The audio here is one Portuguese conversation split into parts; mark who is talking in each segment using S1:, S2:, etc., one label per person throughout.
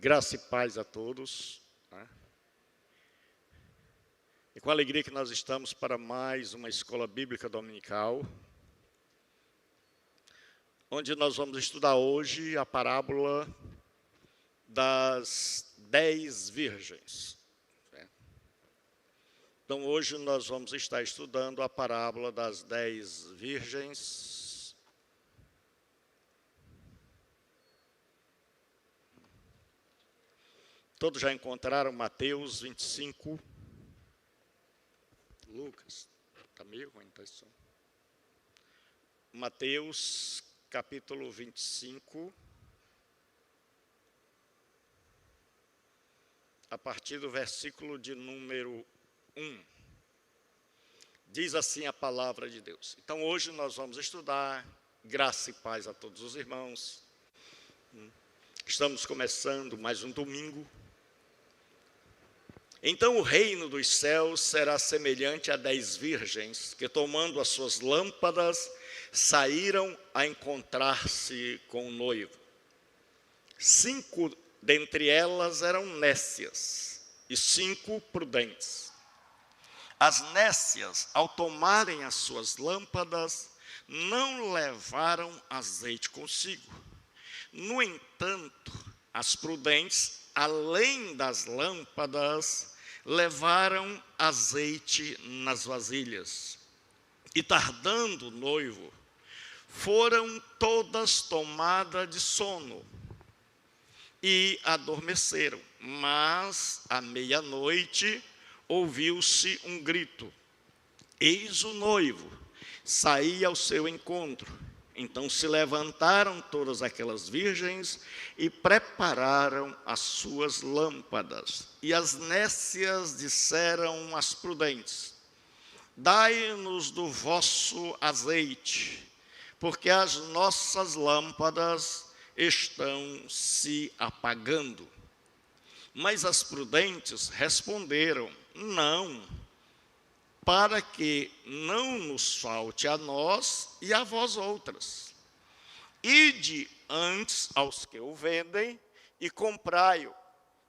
S1: Graça e paz a todos. E com alegria que nós estamos para mais uma escola bíblica dominical, onde nós vamos estudar hoje a parábola das 10 virgens. Então, hoje nós vamos estar estudando a parábola das 10 virgens. Todos já encontraram Mateus 25? Lucas, está meio ruim, tá isso? Mateus, capítulo 25, a partir do versículo de número 1. Diz assim a palavra de Deus. Então, hoje nós vamos estudar graça e paz a todos os irmãos. Estamos começando mais um domingo. Então o reino dos céus será semelhante a 10 virgens que, tomando as suas lâmpadas, saíram a encontrar-se com o noivo. 5 dentre elas eram nécias e 5 prudentes. As nécias, ao tomarem as suas lâmpadas, não levaram azeite consigo. No entanto, as prudentes, além das lâmpadas, levaram azeite nas vasilhas. E tardando o noivo, foram todas tomadas de sono e adormeceram. Mas à meia-noite ouviu-se um grito: eis o noivo, saía ao seu encontro. Então se levantaram todas aquelas virgens e prepararam as suas lâmpadas. E as nécias disseram às prudentes: dai-nos do vosso azeite, porque as nossas lâmpadas estão se apagando. Mas as prudentes responderam: não, para que não nos falte a nós e a vós outras. Ide antes aos que o vendem e comprai-o.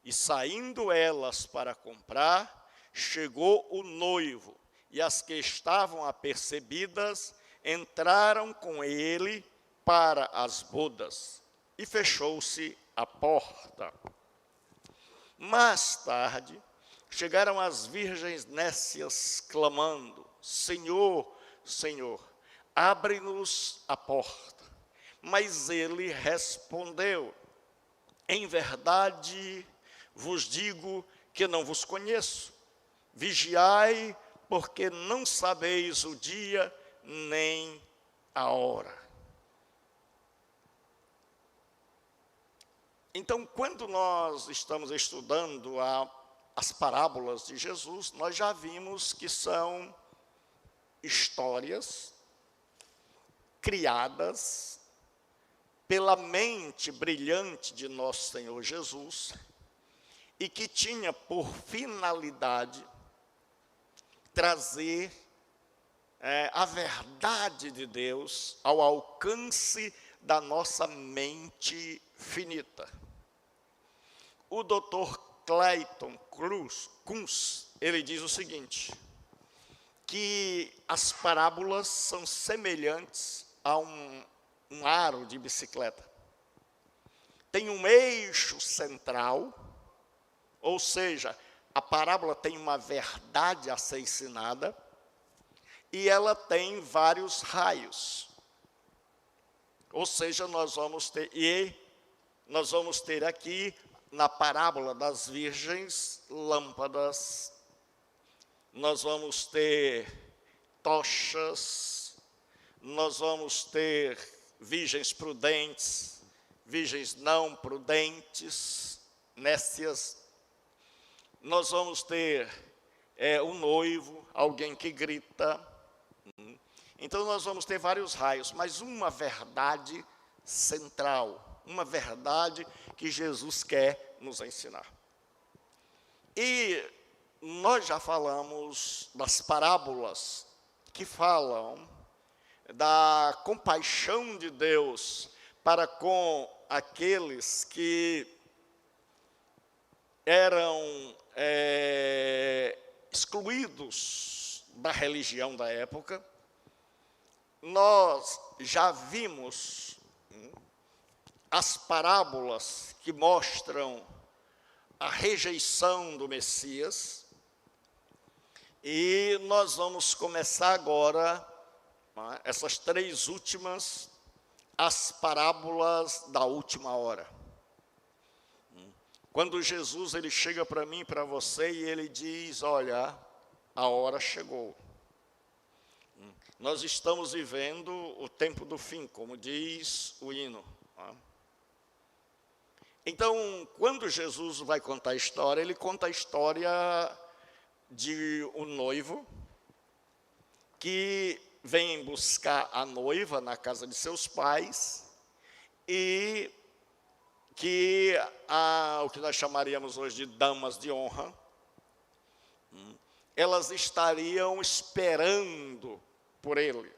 S1: E saindo elas para comprar, chegou o noivo, e as que estavam apercebidas entraram com ele para as bodas, e fechou-se a porta. Mais tarde, chegaram as virgens nécias, clamando: Senhor, Senhor, abre-nos a porta. Mas ele respondeu: em verdade vos digo que não vos conheço. Vigiai, porque não sabeis o dia nem a hora. Então, quando nós estamos estudando as parábolas de Jesus, nós já vimos que são histórias criadas pela mente brilhante de nosso Senhor Jesus e que tinha por finalidade trazer a verdade de Deus ao alcance da nossa mente finita. O Dr. Clayton Kunz, ele diz o seguinte, que as parábolas são semelhantes a um aro de bicicleta. Tem um eixo central, ou seja, a parábola tem uma verdade a ser ensinada, e ela tem vários raios. Ou seja, nós vamos ter aqui, na parábola das virgens, lâmpadas, nós vamos ter tochas, nós vamos ter virgens prudentes, virgens não prudentes, nécias, nós vamos ter um noivo, alguém que grita. Então nós vamos ter vários raios, mas uma verdade central, uma verdade que Jesus quer nos ensinar. E nós já falamos das parábolas que falam da compaixão de Deus para com aqueles que eram excluídos da religião da época. Nós já vimos as parábolas que mostram a rejeição do Messias, e nós vamos começar agora, essas 3 últimas, as parábolas da última hora. Quando Jesus ele chega para mim e para você e ele diz: olha, a hora chegou. Nós estamos vivendo o tempo do fim, como diz o hino. Então, quando Jesus vai contar a história, ele conta a história de um noivo que vem buscar a noiva na casa de seus pais e que o que nós chamaríamos hoje de damas de honra, elas estariam esperando por ele.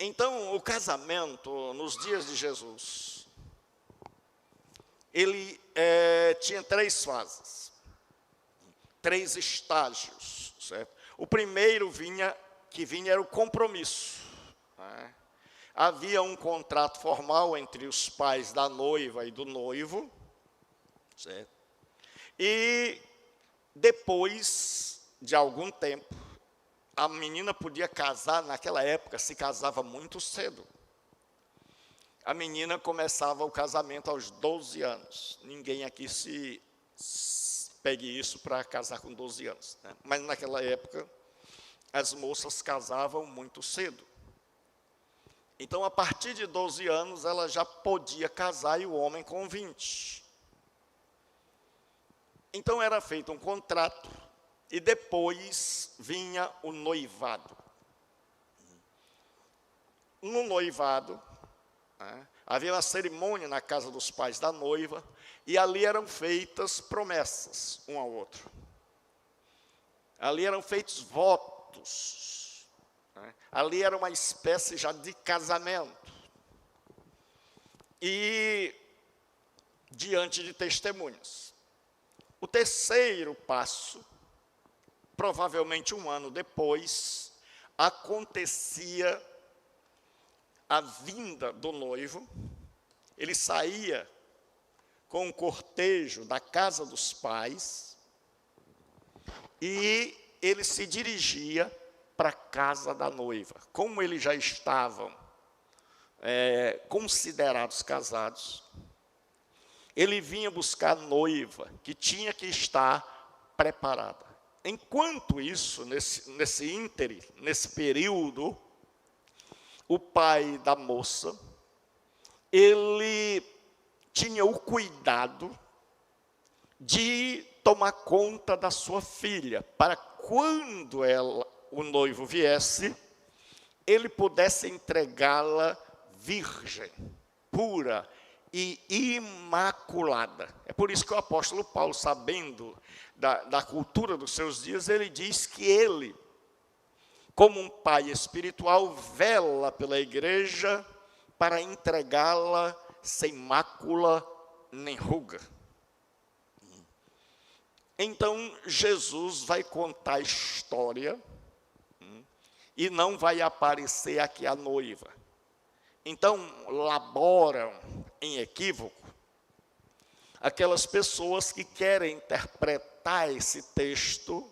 S1: Então, o casamento, nos dias de Jesus, ele tinha 3 fases, 3 estágios, certo? O primeiro que vinha era o compromisso. Havia um contrato formal entre os pais da noiva e do noivo, certo? E depois de algum tempo, a menina podia casar. Naquela época se casava muito cedo. A menina começava o casamento aos 12 anos. Ninguém aqui se pegue isso para casar com 12 anos, né? Mas naquela época as moças casavam muito cedo. Então, a partir de 12 anos, ela já podia casar, e o homem com 20. Então, era feito um contrato, e depois vinha o noivado. No noivado, havia uma cerimônia na casa dos pais da noiva, e ali eram feitas promessas um ao outro. Ali eram feitos votos. Ali era uma espécie já de casamento. E diante de testemunhas. O terceiro passo, provavelmente um ano depois, acontecia a vinda do noivo. Ele saía com um cortejo da casa dos pais e ele se dirigia para a casa da noiva. Como eles já estavam considerados casados, ele vinha buscar a noiva, que tinha que estar preparada. Enquanto isso, nesse ínterim, nesse período, o pai da moça, ele tinha o cuidado de tomar conta da sua filha, para quando o noivo viesse, ele pudesse entregá-la virgem, pura e imaculada. É por isso que o apóstolo Paulo, sabendo da cultura dos seus dias, ele diz que ele, como um pai espiritual, vela pela igreja para entregá-la sem mácula nem ruga. Então, Jesus vai contar a história e não vai aparecer aqui a noiva. Então, laboram em equívoco aquelas pessoas que querem interpretar esse texto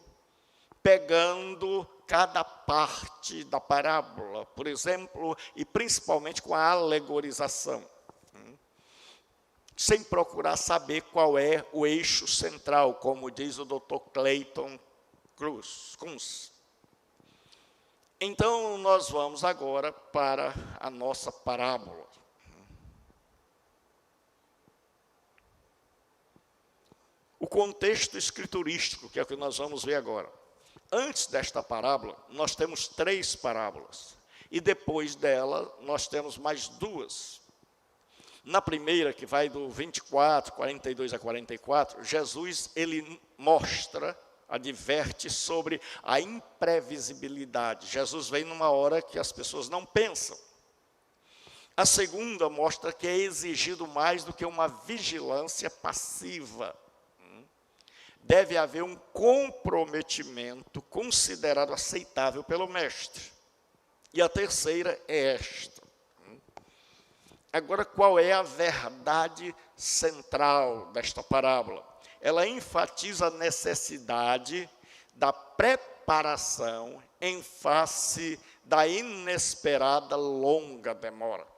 S1: pegando cada parte da parábola, por exemplo, e principalmente com a alegorização, sem procurar saber qual é o eixo central, como diz o Dr. Clayton Kunz. Então, nós vamos agora para a nossa parábola. O contexto escriturístico, que é o que nós vamos ver agora. Antes desta parábola, nós temos 3 parábolas. E depois dela, nós temos mais 2. Na primeira, que vai do 24, 42 a 44, Jesus, ele mostra, adverte sobre a imprevisibilidade. Jesus vem numa hora que as pessoas não pensam. A segunda mostra que é exigido mais do que uma vigilância passiva. Deve haver um comprometimento considerado aceitável pelo mestre. E a terceira é esta. Agora, qual é a verdade central desta parábola? Ela enfatiza a necessidade da preparação em face da inesperada longa demora.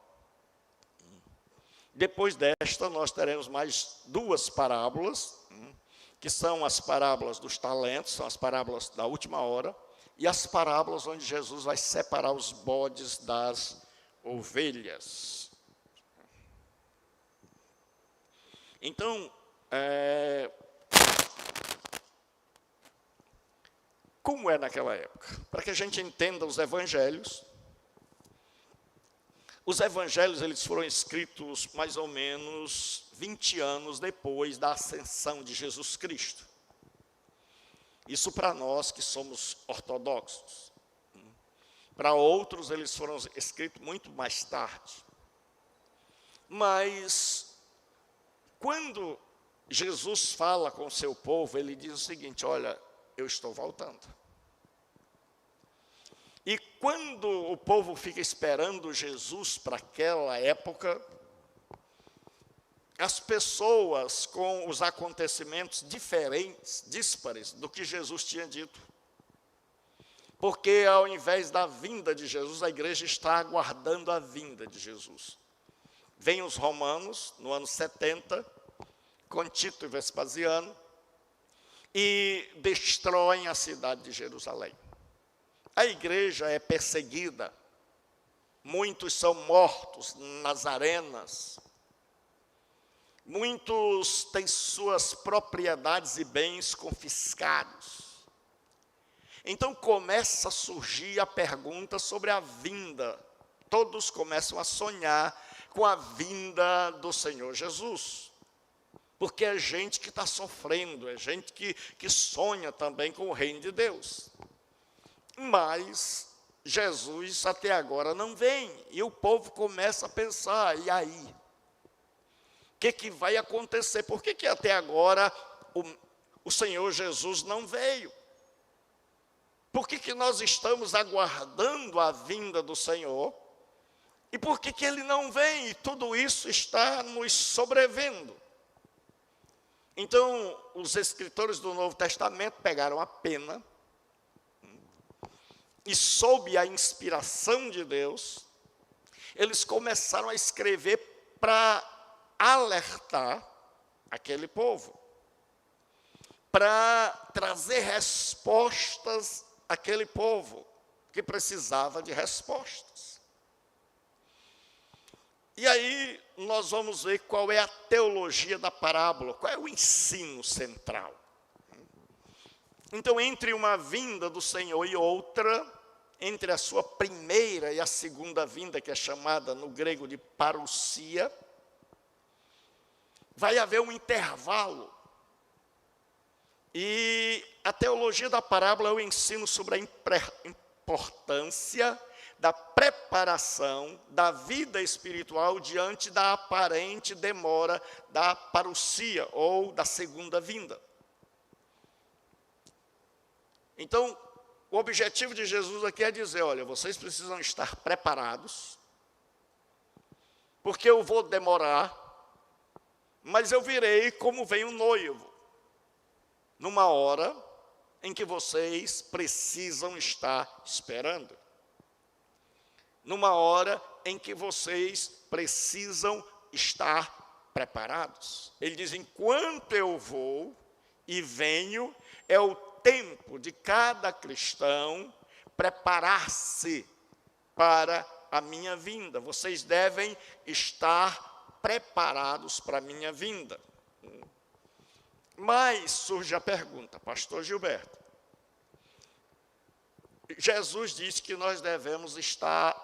S1: Depois desta, nós teremos mais duas parábolas, que são as parábolas dos talentos, são as parábolas da última hora, e as parábolas onde Jesus vai separar os bodes das ovelhas. Então, como é naquela época? Para que a gente entenda os evangelhos eles foram escritos mais ou menos 20 anos depois da ascensão de Jesus Cristo. Isso para nós que somos ortodoxos. Para outros, eles foram escritos muito mais tarde. Mas, quando Jesus fala com o seu povo, ele diz o seguinte: olha, eu estou voltando. E quando o povo fica esperando Jesus para aquela época, as pessoas com os acontecimentos diferentes, díspares do que Jesus tinha dito. Porque ao invés da vinda de Jesus, a igreja está aguardando a vinda de Jesus. Vêm os romanos, no ano 70, com Tito e Vespasiano, e destroem a cidade de Jerusalém. A igreja é perseguida, muitos são mortos nas arenas, muitos têm suas propriedades e bens confiscados. Então começa a surgir a pergunta sobre a vinda. Todos começam a sonhar com a vinda do Senhor Jesus. Porque é gente que está sofrendo, é gente que sonha também com o reino de Deus. Mas Jesus até agora não vem, e o povo começa a pensar: e aí? O que vai acontecer? Por que até agora o Senhor Jesus não veio? Por que nós estamos aguardando a vinda do Senhor? E por que Ele não vem? E tudo isso está nos sobrevendo. Então, os escritores do Novo Testamento pegaram a pena e, sob a inspiração de Deus, eles começaram a escrever para alertar aquele povo, para trazer respostas àquele povo que precisava de respostas. E aí nós vamos ver qual é a teologia da parábola, qual é o ensino central. Então, entre uma vinda do Senhor e outra, entre a sua primeira e a segunda vinda, que é chamada no grego de parousia, vai haver um intervalo. E a teologia da parábola é o ensino sobre a importância da preparação da vida espiritual diante da aparente demora da parousia, ou da segunda vinda. Então, o objetivo de Jesus aqui é dizer: olha, vocês precisam estar preparados, porque eu vou demorar, mas eu virei como vem o noivo, numa hora em que vocês precisam estar esperando, numa hora em que vocês precisam estar preparados. Ele diz: enquanto eu vou e venho, é o tempo de cada cristão preparar-se para a minha vinda. Vocês devem estar preparados para a minha vinda. Mas surge a pergunta: pastor Gilberto, Jesus disse que nós devemos estar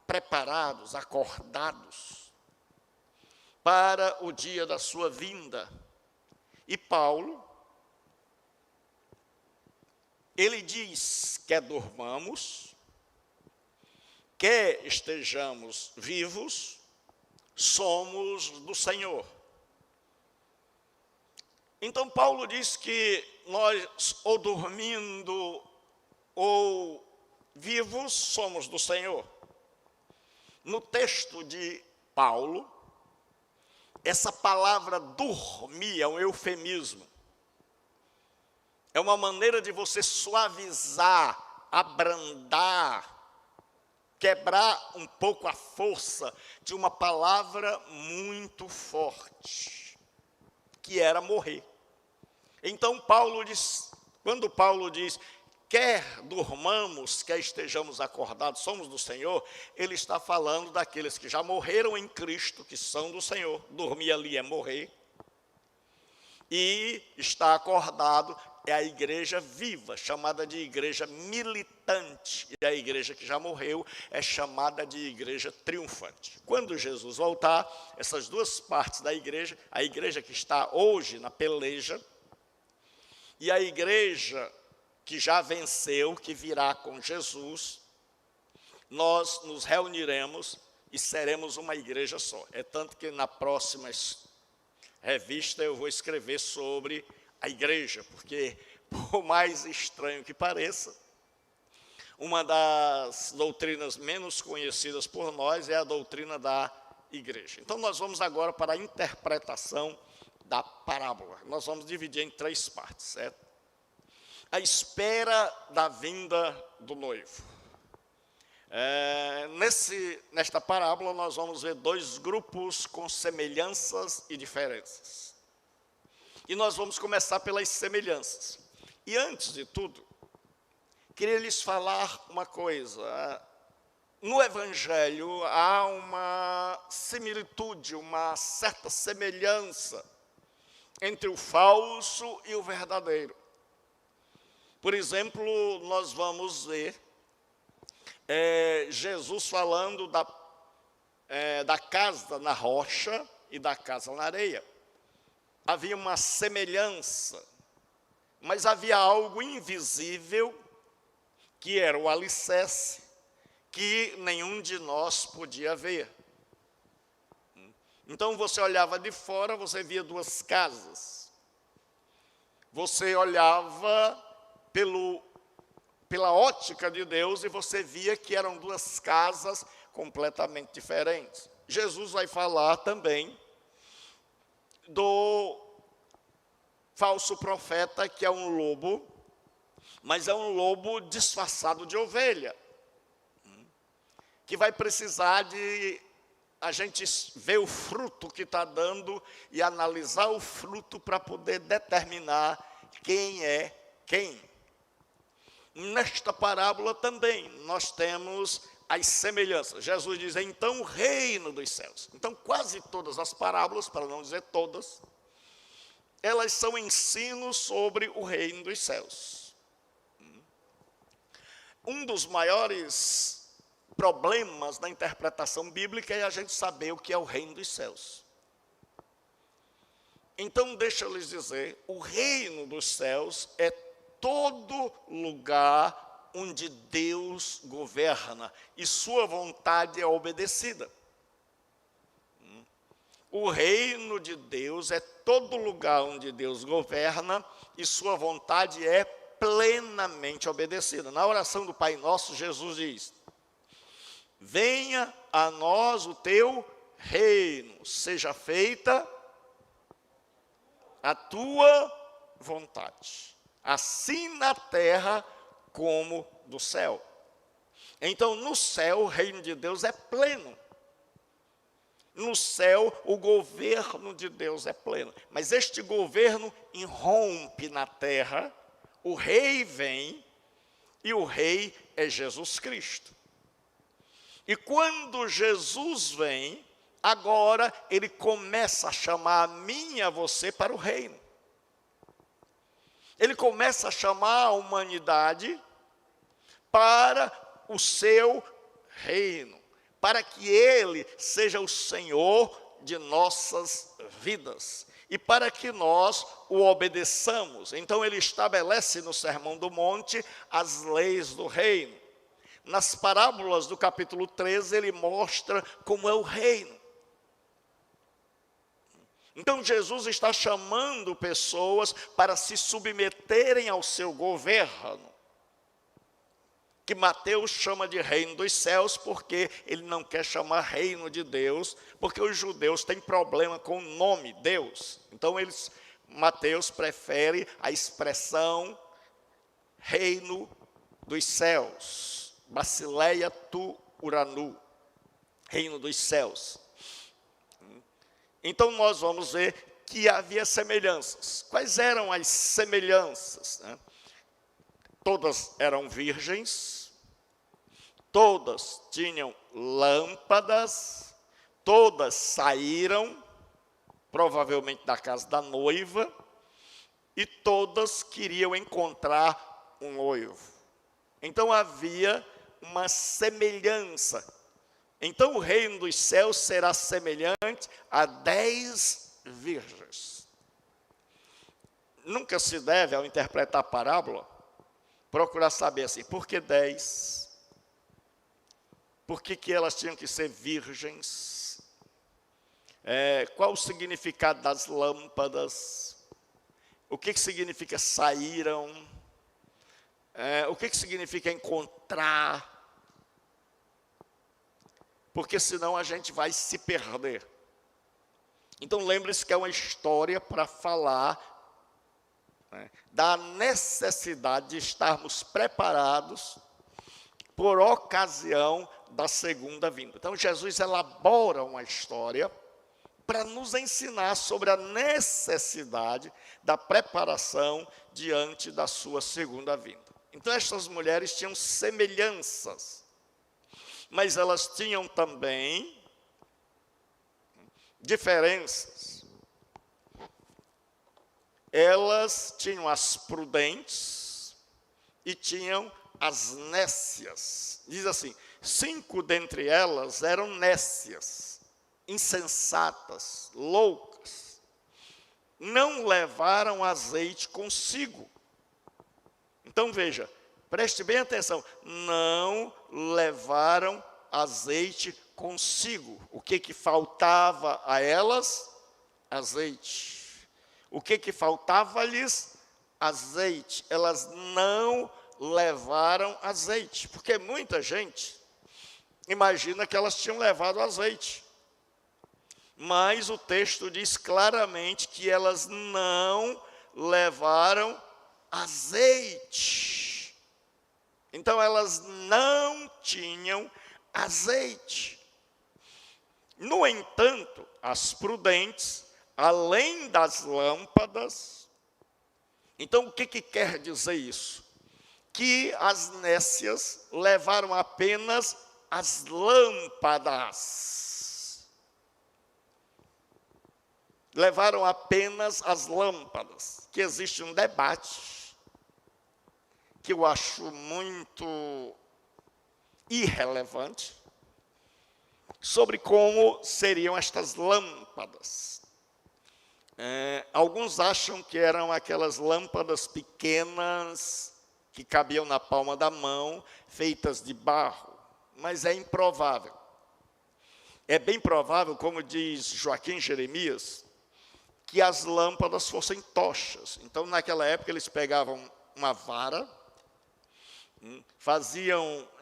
S1: preparados, acordados para o dia da sua vinda. E Paulo, ele diz: quer dormamos, quer estejamos vivos, somos do Senhor. Então Paulo diz que nós, ou dormindo ou vivos, somos do Senhor. No texto de Paulo, essa palavra dormir é um eufemismo. É uma maneira de você suavizar, abrandar, quebrar um pouco a força de uma palavra muito forte, que era morrer. Então Paulo diz, quando Paulo diz, quer durmamos, quer estejamos acordados, somos do Senhor, ele está falando daqueles que já morreram em Cristo, que são do Senhor. Dormir ali é morrer. E está acordado é a igreja viva, chamada de igreja militante. E a igreja que já morreu é chamada de igreja triunfante. Quando Jesus voltar, essas duas partes da igreja, a igreja que está hoje na peleja, e a igreja que já venceu, que virá com Jesus, nós nos reuniremos e seremos uma igreja só. É tanto que na próxima revista eu vou escrever sobre a igreja, porque, por mais estranho que pareça, uma das doutrinas menos conhecidas por nós é a doutrina da igreja. Então nós vamos agora para a interpretação da parábola. Nós vamos dividir em 3 partes, certo? A espera da vinda do noivo. Nesta parábola nós vamos ver 2 grupos com semelhanças e diferenças. E nós vamos começar pelas semelhanças. E antes de tudo, queria lhes falar uma coisa. No Evangelho há uma similitude, uma certa semelhança entre o falso e o verdadeiro. Por exemplo, nós vamos ver Jesus falando da casa na rocha e da casa na areia. Havia uma semelhança, mas havia algo invisível, que era o alicerce, que nenhum de nós podia ver. Então você olhava de fora, você via 2 casas. Você olhava pela ótica de Deus e você via que eram 2 casas completamente diferentes. Jesus vai falar também do falso profeta, que é um lobo, mas é um lobo disfarçado de ovelha, que vai precisar de a gente ver o fruto que está dando e analisar o fruto para poder determinar quem é quem. Nesta parábola também nós temos as semelhanças. Jesus diz, então o reino dos céus. Então quase todas as parábolas, para não dizer todas, elas são ensinos sobre o reino dos céus. Um dos maiores problemas na interpretação bíblica é a gente saber o que é o reino dos céus. Então deixa eu lhes dizer, o reino dos céus é todo lugar onde Deus governa e sua vontade é obedecida. O reino de Deus é todo lugar onde Deus governa e sua vontade é plenamente obedecida. Na oração do Pai Nosso, Jesus diz, venha a nós o teu reino, seja feita a tua vontade, assim na terra como no céu. Então, no céu, o reino de Deus é pleno. No céu, o governo de Deus é pleno. Mas este governo irrompe na terra, o rei vem, e o rei é Jesus Cristo. E quando Jesus vem, agora ele começa a chamar a mim e a você para o reino. Ele começa a chamar a humanidade para o seu reino, para que ele seja o Senhor de nossas vidas e para que nós o obedeçamos. Então ele estabelece no Sermão do Monte as leis do reino. Nas parábolas do capítulo 13, ele mostra como é o reino. Então, Jesus está chamando pessoas para se submeterem ao seu governo, que Mateus chama de reino dos céus, porque ele não quer chamar reino de Deus, porque os judeus têm problema com o nome Deus. Então, Mateus prefere a expressão reino dos céus, Basileia tu uranu, reino dos céus. Então, nós vamos ver que havia semelhanças. Quais eram as semelhanças? Todas eram virgens, todas tinham lâmpadas, todas saíram, provavelmente da casa da noiva, e todas queriam encontrar um noivo. Então, havia uma semelhança. Então, o reino dos céus será semelhante a 10 virgens. Nunca se deve, ao interpretar a parábola, procurar saber assim, por que 10? Por que elas tinham que ser virgens? Qual o significado das lâmpadas? O que significa saíram? O que significa encontrar? Porque senão a gente vai se perder. Então lembre-se que é uma história para falar da necessidade de estarmos preparados por ocasião da segunda vinda. Então Jesus elabora uma história para nos ensinar sobre a necessidade da preparação diante da sua segunda vinda. Então estas mulheres tinham semelhanças, mas elas tinham também diferenças. Elas tinham as prudentes e tinham as nécias. Diz assim, 5 dentre elas eram nécias, insensatas, loucas. Não levaram azeite consigo. Então veja, preste bem atenção, não levaram azeite consigo. O que faltava a elas? Azeite. O que faltava-lhes? Azeite. Elas não levaram azeite, porque muita gente imagina que elas tinham levado azeite. Mas o texto diz claramente que elas não levaram azeite. Então, elas não tinham azeite. No entanto, as prudentes, além das lâmpadas, então o que quer dizer isso? Que as nécias levaram apenas as lâmpadas. Levaram apenas as lâmpadas, que existe um debate que eu acho muito irrelevante, sobre como seriam estas lâmpadas. Alguns acham que eram aquelas lâmpadas pequenas, que cabiam na palma da mão, feitas de barro, mas é improvável. É bem provável, como diz Joaquim Jeremias, que as lâmpadas fossem tochas. Então, naquela época, eles pegavam uma vara,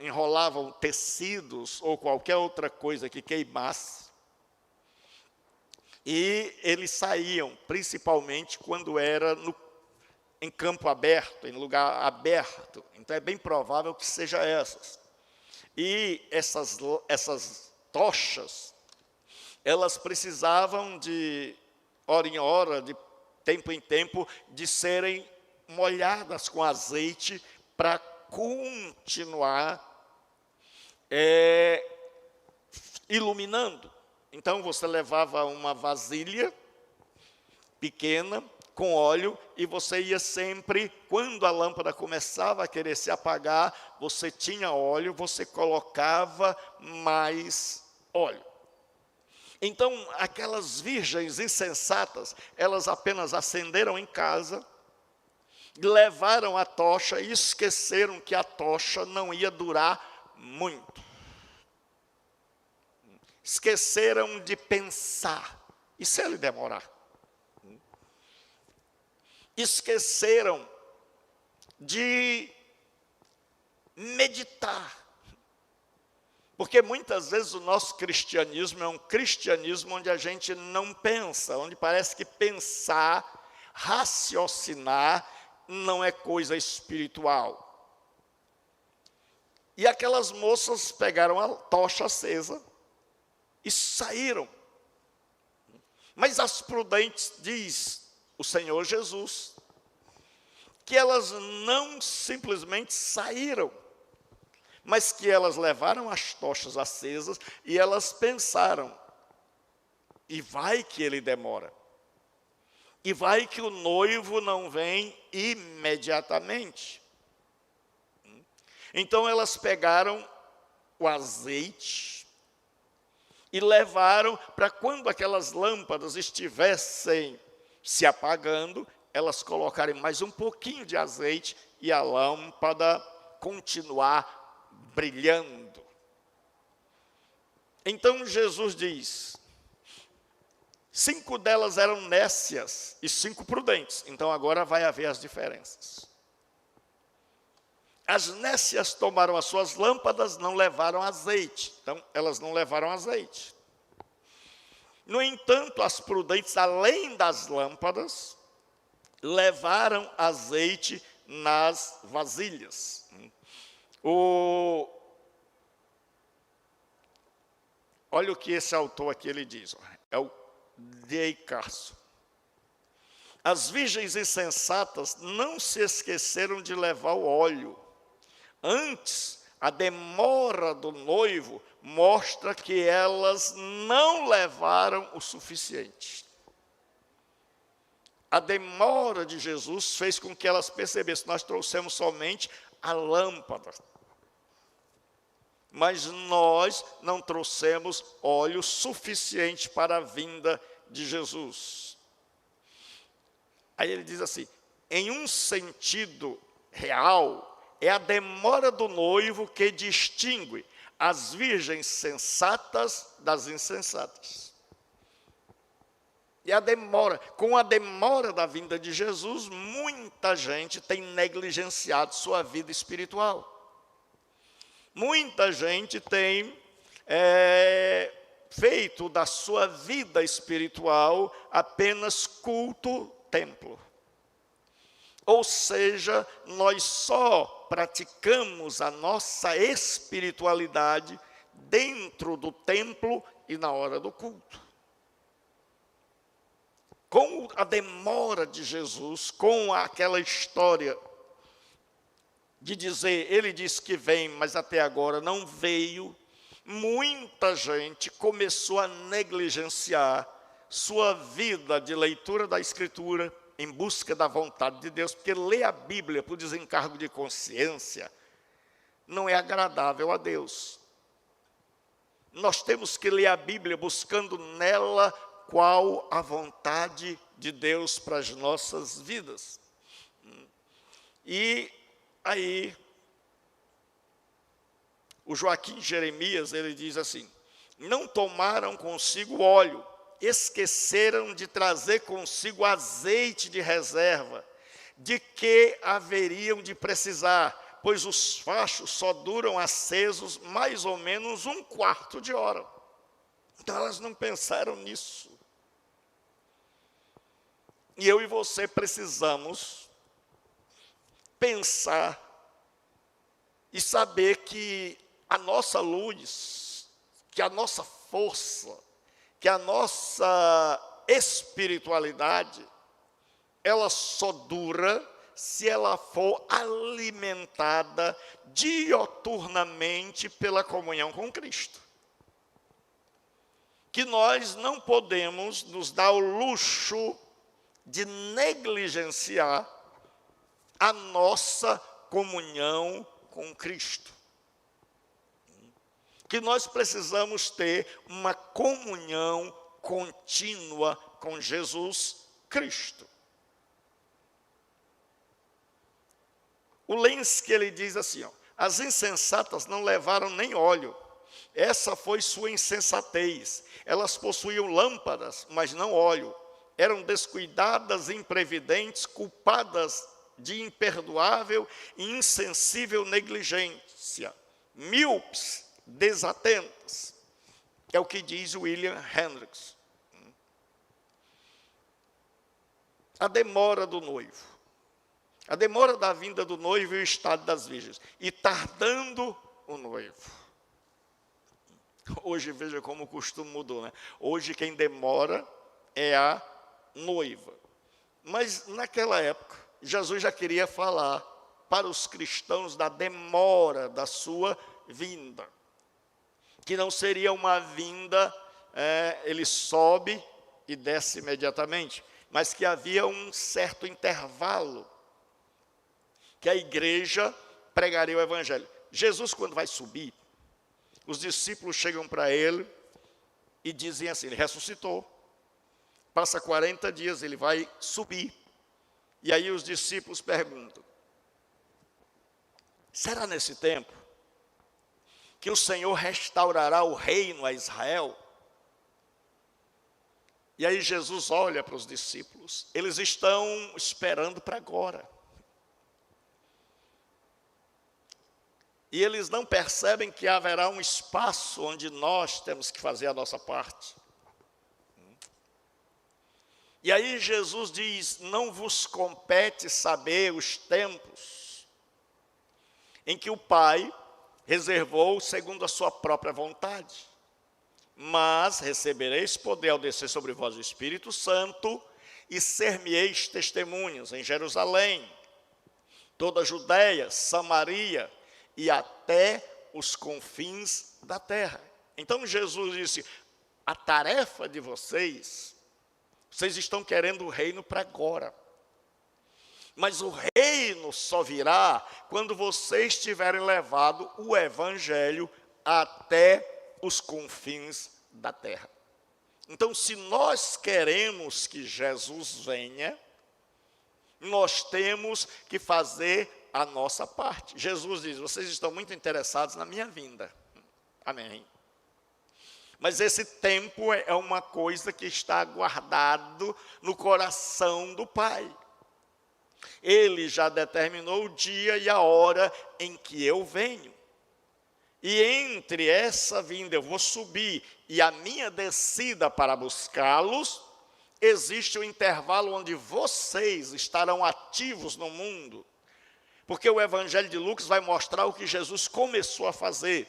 S1: enrolavam tecidos ou qualquer outra coisa que queimasse, e eles saíam, principalmente quando era em campo aberto, em lugar aberto. Então é bem provável que seja essas. E essas tochas, elas precisavam de hora em hora, de tempo em tempo, de serem molhadas com azeite para continuar iluminando. Então, você levava uma vasilha pequena, com óleo, e você ia sempre, quando a lâmpada começava a querer se apagar, você tinha óleo, você colocava mais óleo. Então, aquelas virgens insensatas, elas apenas acenderam em casa, levaram a tocha e esqueceram que a tocha não ia durar muito. Esqueceram de pensar. E se ele demorar? Esqueceram de meditar. Porque muitas vezes o nosso cristianismo é um cristianismo onde a gente não pensa, onde parece que pensar, raciocinar, não é coisa espiritual. E aquelas moças pegaram a tocha acesa e saíram. Mas as prudentes, diz o Senhor Jesus, que elas não simplesmente saíram, mas que elas levaram as tochas acesas e elas pensaram, e vai que ele demora, e vai que o noivo não vem imediatamente. Então elas pegaram o azeite e levaram para quando aquelas lâmpadas estivessem se apagando, elas colocarem mais um pouquinho de azeite e a lâmpada continuar brilhando. Então Jesus diz, 5 delas eram nécias e 5 prudentes. Então agora vai haver as diferenças. As nécias tomaram as suas lâmpadas, não levaram azeite. Então elas não levaram azeite. No entanto, as prudentes, além das lâmpadas, levaram azeite nas vasilhas. Olha o que esse autor aqui ele diz, é o D.A. Carson. As virgens insensatas não se esqueceram de levar o óleo. Antes, a demora do noivo mostra que elas não levaram o suficiente. A demora de Jesus fez com que elas percebessem, nós trouxemos somente a lâmpada, mas nós não trouxemos óleo suficiente para a vinda de Jesus. Aí ele diz assim, em um sentido real, é a demora do noivo que distingue as virgens sensatas das insensatas. E com a demora da vinda de Jesus, muita gente tem negligenciado sua vida espiritual. Muita gente tem feito da sua vida espiritual apenas culto-templo. Ou seja, nós só praticamos a nossa espiritualidade dentro do templo e na hora do culto. Com a demora de Jesus, com aquela história de dizer, ele disse que vem, mas até agora não veio, muita gente começou a negligenciar sua vida de leitura da Escritura, em busca da vontade de Deus, porque ler a Bíblia por desencargo de consciência não é agradável a Deus. Nós temos que ler a Bíblia buscando nela qual a vontade de Deus para as nossas vidas. E aí, o Joaquim Jeremias, ele diz assim, não tomaram consigo óleo, esqueceram de trazer consigo azeite de reserva, de que haveriam de precisar, pois os fachos só duram acesos mais ou menos 1/4 de hora. Então elas não pensaram nisso. E eu e você precisamos pensar e saber que a nossa luz, que a nossa força, que a nossa espiritualidade, ela só dura se ela for alimentada dioturnamente pela comunhão com Cristo. Que nós não podemos nos dar o luxo de negligenciar a nossa comunhão com Cristo. Que nós precisamos ter uma comunhão contínua com Jesus Cristo. O Lenski, ele diz assim, As insensatas não levaram nem óleo. Essa foi sua insensatez. Elas possuíam lâmpadas, mas não óleo. Eram descuidadas, imprevidentes, culpadas de imperdoável e insensível negligência. Míopes, desatentas. É o que diz William Hendricks. A demora do noivo. A demora da vinda do noivo e o estado das virgens. E tardando o noivo. Hoje, veja como o costume mudou, né? Hoje quem demora é a noiva. Mas naquela época, Jesus já queria falar para os cristãos da demora da sua vinda. Que não seria uma vinda, ele sobe e desce imediatamente. Mas que havia um certo intervalo. Que a igreja pregaria o evangelho. Jesus, quando vai subir, os discípulos chegam para ele e dizem assim, ele ressuscitou, passa 40 dias, ele vai subir. E aí os discípulos perguntam, será nesse tempo que o Senhor restaurará o reino a Israel? E aí Jesus olha para os discípulos, eles estão esperando para agora. E eles não percebem que haverá um espaço onde nós temos que fazer a nossa parte. E aí Jesus diz, não vos compete saber os tempos em que o Pai reservou segundo a sua própria vontade. Mas recebereis poder ao descer sobre vós o Espírito Santo e ser-me-eis testemunhas em Jerusalém, toda a Judéia, Samaria e até os confins da terra. Então Jesus disse, a tarefa de vocês estão querendo o reino para agora. Mas o reino só virá quando vocês tiverem levado o evangelho até os confins da terra. Então, se nós queremos que Jesus venha, nós temos que fazer a nossa parte. Jesus diz, vocês estão muito interessados na minha vinda. Amém. Mas esse tempo é uma coisa que está guardado no coração do Pai. Ele já determinou o dia e a hora em que eu venho. E entre essa vinda, eu vou subir, e a minha descida para buscá-los, existe um intervalo onde vocês estarão ativos no mundo. Porque o Evangelho de Lucas vai mostrar o que Jesus começou a fazer.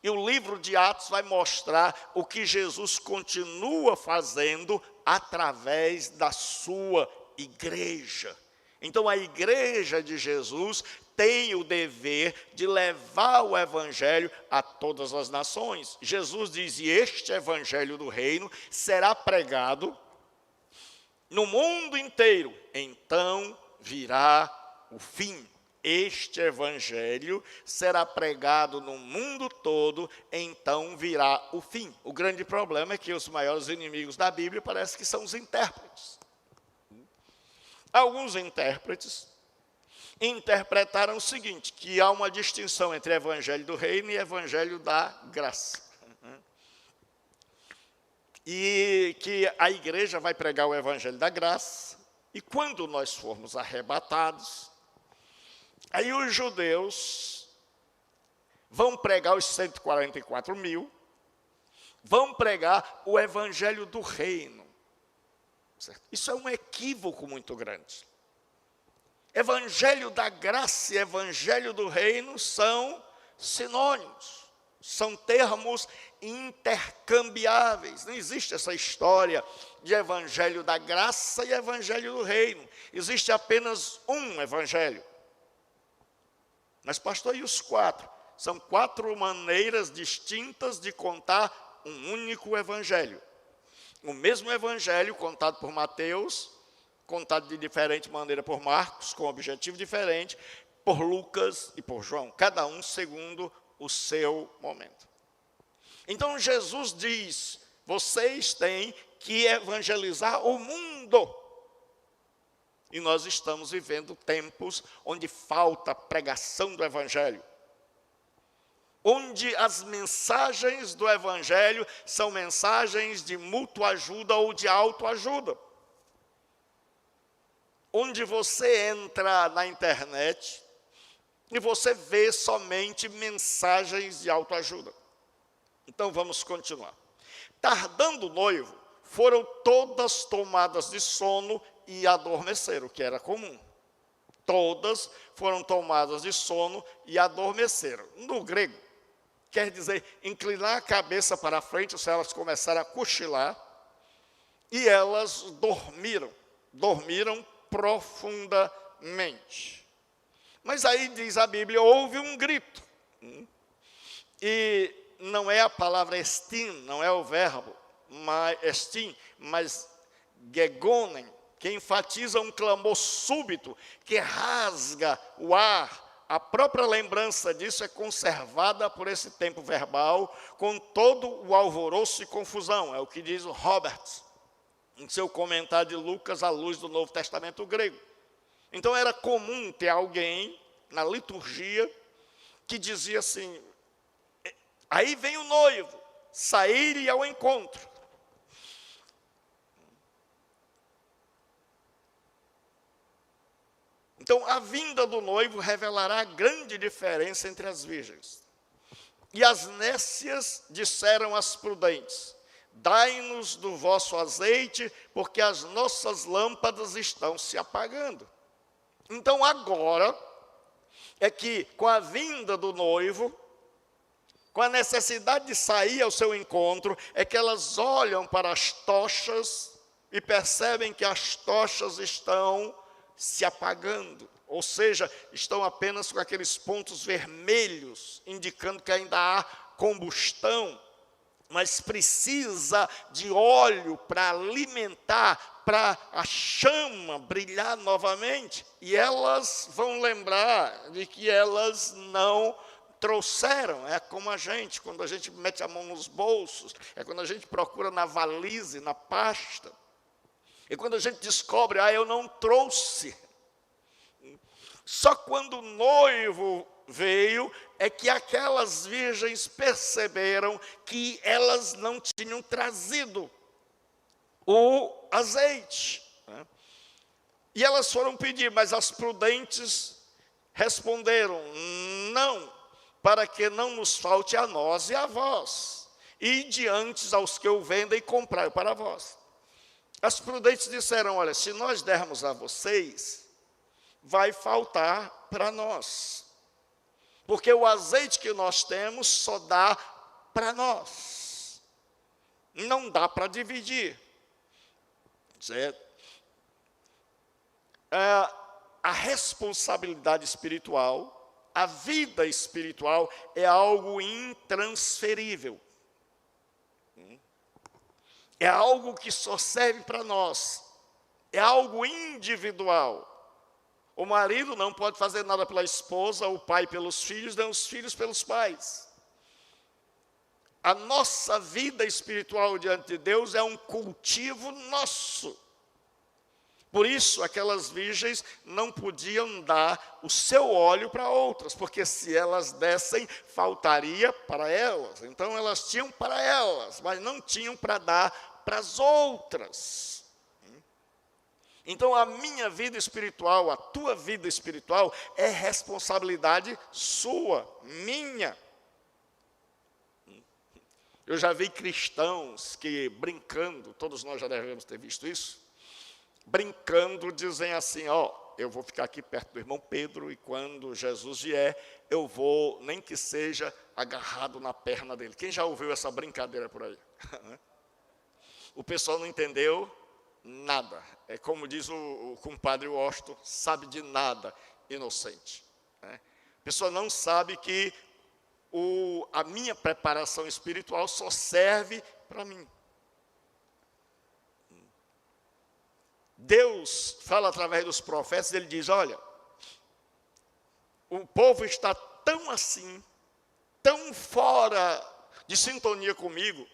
S1: E o livro de Atos vai mostrar o que Jesus continua fazendo através da sua igreja. Então a igreja de Jesus tem o dever de levar o evangelho a todas as nações. Jesus diz, e este evangelho do reino será pregado no mundo inteiro, então virá o fim. Este evangelho será pregado no mundo todo, então virá o fim. O grande problema é que os maiores inimigos da Bíblia parece que são os intérpretes. Alguns intérpretes interpretaram o seguinte, que há uma distinção entre evangelho do reino e evangelho da graça. E que a igreja vai pregar o evangelho da graça, e quando nós formos arrebatados, aí os judeus vão pregar os 144 mil, vão pregar o evangelho do reino. Certo? Isso é um equívoco muito grande. Evangelho da graça e evangelho do reino são sinônimos, são termos intercambiáveis. Não existe essa história de evangelho da graça e evangelho do reino. Existe apenas um evangelho. Mas, pastor, e os quatro? São quatro maneiras distintas de contar um único evangelho. O mesmo evangelho contado por Mateus, contado de diferente maneira por Marcos, com objetivo diferente, por Lucas e por João, cada um segundo o seu momento. Então Jesus diz, vocês têm que evangelizar o mundo. E nós estamos vivendo tempos onde falta pregação do Evangelho. Onde as mensagens do Evangelho são mensagens de mútua ajuda ou de autoajuda. Onde você entra na internet e você vê somente mensagens de autoajuda. Então vamos continuar. Tardando o noivo, foram todas tomadas de sono e adormeceram, o que era comum. Todas foram tomadas de sono e adormeceram. No grego, quer dizer, inclinar a cabeça para a frente, se elas começaram a cochilar, e elas dormiram profundamente. Mas aí diz a Bíblia, houve um grito. E não é a palavra estim, não é o verbo estim, mas gegonen, que enfatiza um clamor súbito, que rasga o ar. A própria lembrança disso é conservada por esse tempo verbal, com todo o alvoroço e confusão. É o que diz o Roberts, em seu comentário de Lucas à luz do Novo Testamento grego. Então era comum ter alguém na liturgia que dizia assim, aí vem o noivo, sair ao encontro. Então a vinda do noivo revelará a grande diferença entre as virgens. E as nécias disseram às prudentes, dai-nos do vosso azeite, porque as nossas lâmpadas estão se apagando. Então agora é que com a vinda do noivo, com a necessidade de sair ao seu encontro, é que elas olham para as tochas e percebem que as tochas estão se apagando. Ou seja, estão apenas com aqueles pontos vermelhos, indicando que ainda há combustão. Mas precisa de óleo para alimentar, para a chama brilhar novamente. E elas vão lembrar de que elas não trouxeram. É como a gente, quando a gente mete a mão nos bolsos, é quando a gente procura na valise, na pasta. E quando a gente descobre, eu não trouxe. Só quando o noivo veio, é que aquelas virgens perceberam que elas não tinham trazido o azeite. E elas foram pedir, mas as prudentes responderam, não, para que não nos falte a nós e a vós, e diante aos que o vendem, comprai para vós. As prudentes disseram, olha, se nós dermos a vocês, vai faltar para nós. Porque o azeite que nós temos só dá para nós. Não dá para dividir. Certo? A responsabilidade espiritual, a vida espiritual é algo intransferível. É algo que só serve para nós. É algo individual. O marido não pode fazer nada pela esposa, o pai pelos filhos, nem os filhos pelos pais. A nossa vida espiritual diante de Deus é um cultivo nosso. Por isso, aquelas virgens não podiam dar o seu óleo para outras, porque se elas dessem, faltaria para elas. Então, elas tinham para elas, mas não tinham para dar para as outras. Então, a minha vida espiritual, a tua vida espiritual, é responsabilidade sua, minha. Eu já vi cristãos que, brincando, todos nós já devemos ter visto isso, brincando, dizem assim, eu vou ficar aqui perto do irmão Pedro, e quando Jesus vier, eu vou, nem que seja, agarrado na perna dele. Quem já ouviu essa brincadeira por aí? O pessoal não entendeu nada. É como diz o compadre Washington, sabe de nada, inocente. A pessoa não sabe que a minha preparação espiritual só serve para mim. Deus fala através dos profetas, ele diz, olha, o povo está tão assim, tão fora de sintonia comigo,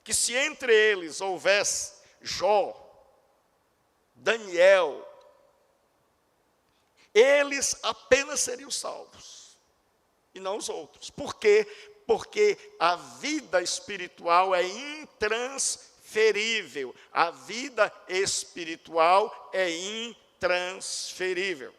S1: que se entre eles houvesse Jó, Daniel, Eles apenas seriam salvos, e não os outros. Por quê? Porque a vida espiritual é intransferível. A vida espiritual é intransferível.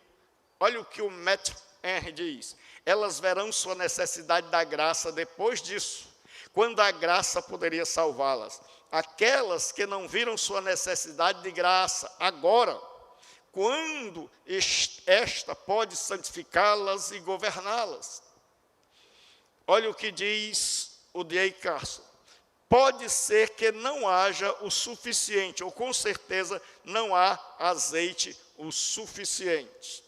S1: Olha o que o Matt Henry diz. Elas verão sua necessidade da graça depois disso, quando a graça poderia salvá-las. Aquelas que não viram sua necessidade de graça agora, quando esta pode santificá-las e governá-las. Olha o que diz o D.A. Carson. Pode ser que não haja o suficiente, ou com certeza não há azeite o suficiente.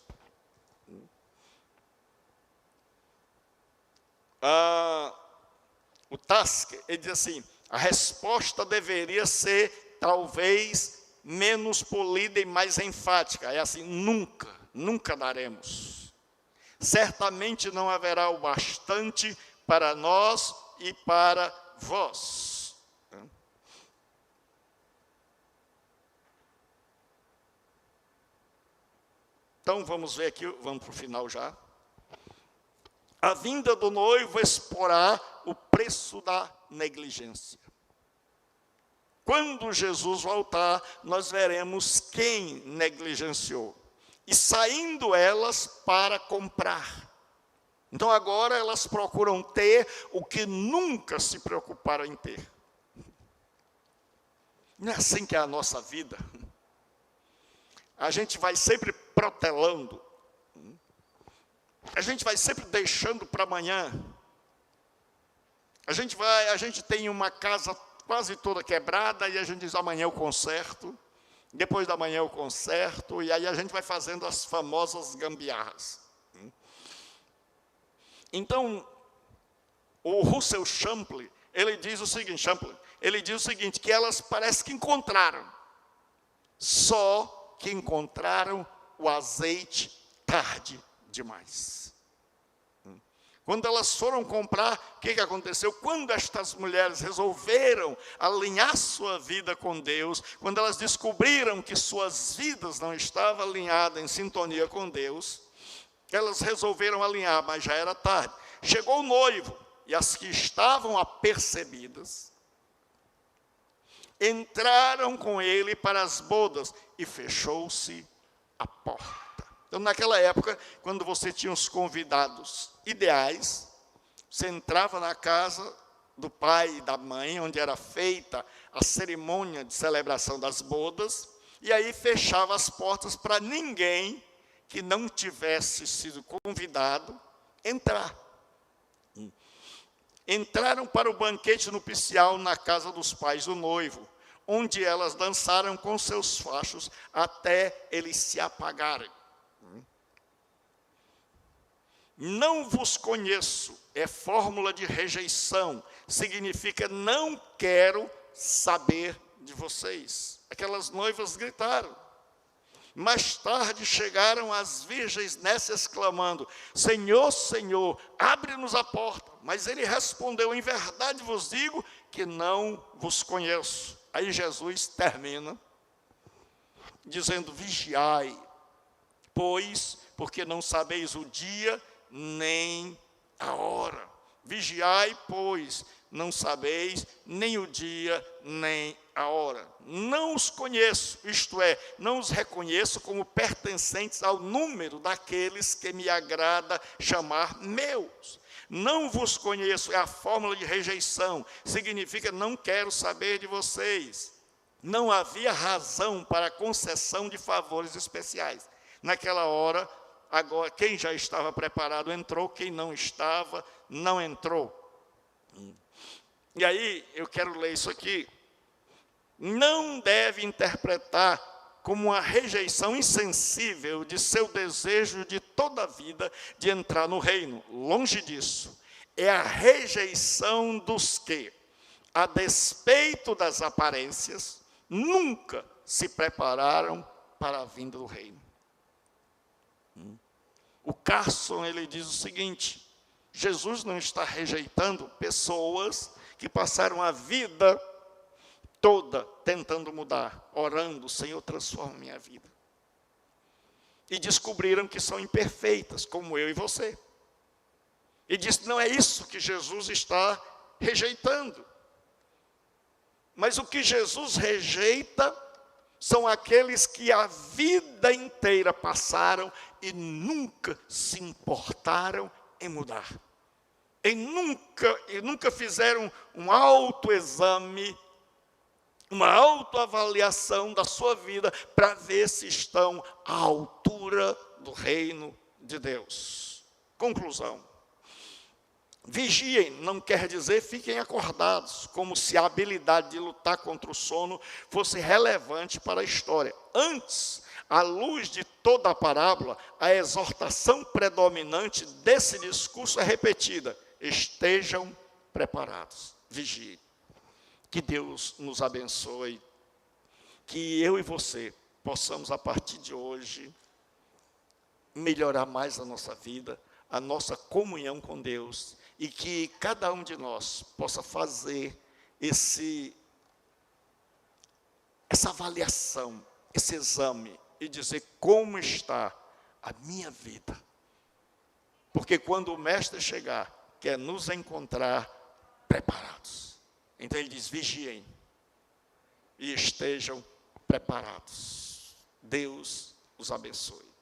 S1: O Tasker, ele diz assim, a resposta deveria ser talvez menos polida e mais enfática. É assim, nunca daremos. Certamente não haverá o bastante para nós e para vós. Então, vamos ver aqui, vamos para o final já. A vinda do noivo exporá o preço da negligência. Quando Jesus voltar, nós veremos quem negligenciou. E saindo elas para comprar. Então agora elas procuram ter o que nunca se preocuparam em ter. Não é assim que é a nossa vida. A gente vai sempre protelando. A gente vai sempre deixando para amanhã. A gente tem uma casa quase toda quebrada e a gente diz, amanhã eu conserto. Depois da manhã eu conserto, e aí a gente vai fazendo as famosas gambiarras. Então, o Russell Champlin, ele diz o seguinte, que elas parecem que encontraram, só que encontraram o azeite tarde demais. Quando elas foram comprar, o que aconteceu? Quando estas mulheres resolveram alinhar sua vida com Deus, quando elas descobriram que suas vidas não estavam alinhadas em sintonia com Deus, elas resolveram alinhar, mas já era tarde. Chegou o noivo, e as que estavam apercebidas, entraram com ele para as bodas, e fechou-se a porta. Então, naquela época, quando você tinha os convidados ideais, você entrava na casa do pai e da mãe, onde era feita a cerimônia de celebração das bodas, e aí fechava as portas para ninguém que não tivesse sido convidado entrar. Entraram para o banquete nupcial na casa dos pais do noivo, onde elas dançaram com seus fachos até eles se apagarem. Não vos conheço, é fórmula de rejeição, significa não quero saber de vocês. Aquelas noivas gritaram. Mais tarde chegaram as virgens nécias clamando, Senhor, Senhor, abre-nos a porta. Mas ele respondeu, em verdade vos digo que não vos conheço. Aí Jesus termina dizendo, vigiai, pois, porque não sabeis o dia nem a hora. Vigiai, pois, não sabeis nem o dia, nem a hora. Não os conheço, isto é, não os reconheço como pertencentes ao número daqueles que me agrada chamar meus. Não vos conheço, é a fórmula de rejeição, significa não quero saber de vocês. Não havia razão para a concessão de favores especiais. Naquela hora, agora, quem já estava preparado entrou, quem não estava, não entrou. E aí, eu quero ler isso aqui. Não deve interpretar como uma rejeição insensível de seu desejo de toda a vida de entrar no reino. Longe disso. É a rejeição dos que, a despeito das aparências, nunca se prepararam para a vinda do reino. O Carson, ele diz o seguinte, Jesus não está rejeitando pessoas que passaram a vida toda tentando mudar, orando, Senhor, transforma minha vida. e descobriram que são imperfeitas, como eu e você. E disse, não é isso que Jesus está rejeitando. Mas o que Jesus rejeita são aqueles que a vida inteira passaram e nunca se importaram em mudar. E nunca fizeram um autoexame, uma autoavaliação da sua vida para ver se estão à altura do reino de Deus. Conclusão. Vigiem não quer dizer fiquem acordados, como se a habilidade de lutar contra o sono fosse relevante para a história. Antes, à luz de toda a parábola, a exortação predominante desse discurso é repetida. Estejam preparados, vigiem. Que Deus nos abençoe, que eu e você possamos, a partir de hoje, melhorar mais a nossa vida, a nossa comunhão com Deus, e que cada um de nós possa fazer essa avaliação, esse exame, e dizer como está a minha vida. Porque quando o Mestre chegar, quer nos encontrar preparados. Então ele diz, vigiem e estejam preparados. Deus os abençoe.